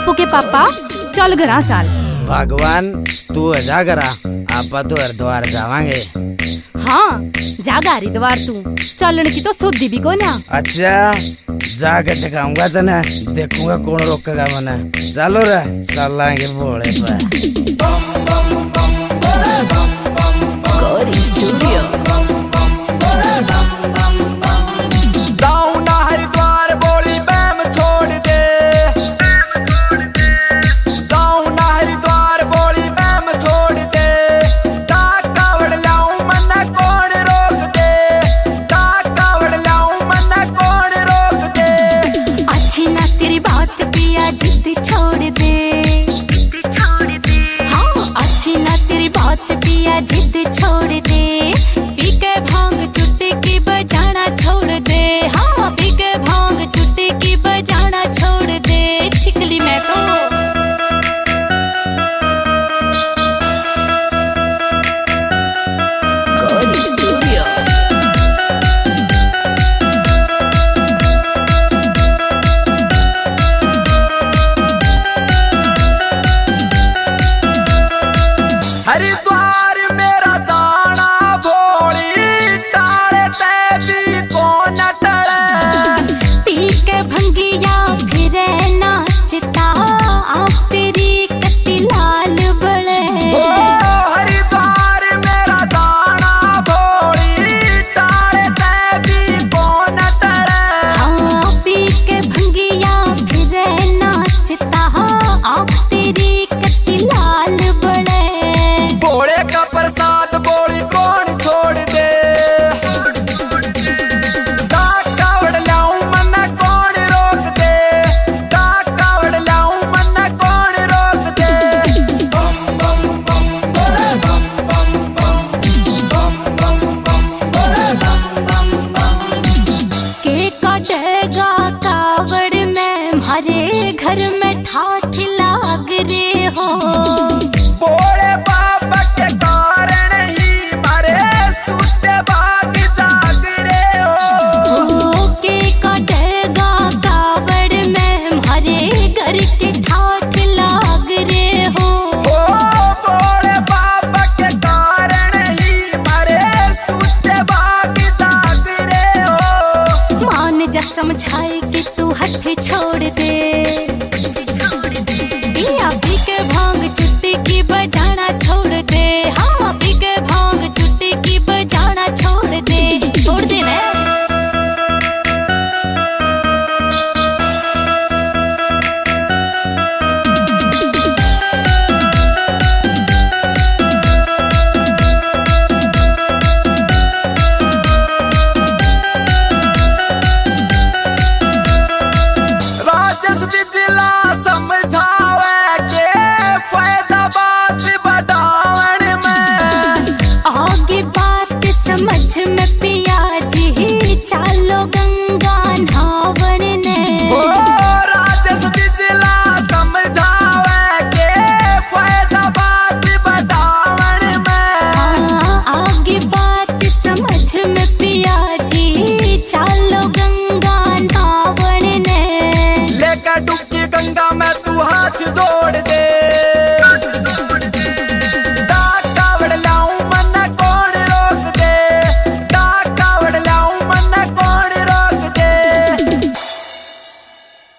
पप्पू के पापा चल घरा चल। भगवान तू जा करा आपा तो हरिद्वार जावांगे। हाँ जागा हरिद्वार तू चलन की तो सुधी भी को ना। अच्छा जाकर दिखाऊंगा तने, देखूंगा कौन रोकेगा मने। चलो रे चलाएंगे भोले पे। गौरी स्टूडियो छोड़ दे, हाँ अच्छी ना तेरी बात पिया जिद छोड़ दे। पी के भांग चुट्टी की बजाना छोड़ दे, हाँ पी के भांग चुट्टी की बजाना छोड़ दे। छिकली मैं तो गौरी स्टूडियो हरिद्वार मेरा जाना भोली टाले ते भी कौन टले। पी के भंगिया फिर नाचता आप तेरी कत्ती लाल बड़े। हरिद्वार मेरा जाना भोली टाले ते भी कौन टले। हाँ पी के भंगिया फिर नाचता आप तेरी कत्ती लाल बड़े। भोले का प्रसाद बोली कौन छोड़ दे। कावड़ लाऊं मन्ना कौन रोक दे। कावड़ लाऊं मन्ना कौन रोक दे। के काटेगा कावड़ में हमारे घर में ठाठ लाग रे हो। भोले बाबा के कारण ही मारे सूते भाग जाग रे हो। के काटेगा कावड़ में हमारे घर के ठाठ लाग रे हो। भोले बाबा के कारण ही मारे सूते भाग जाग रे हो। मान जा समझाए कि तू हट छोड़ दे।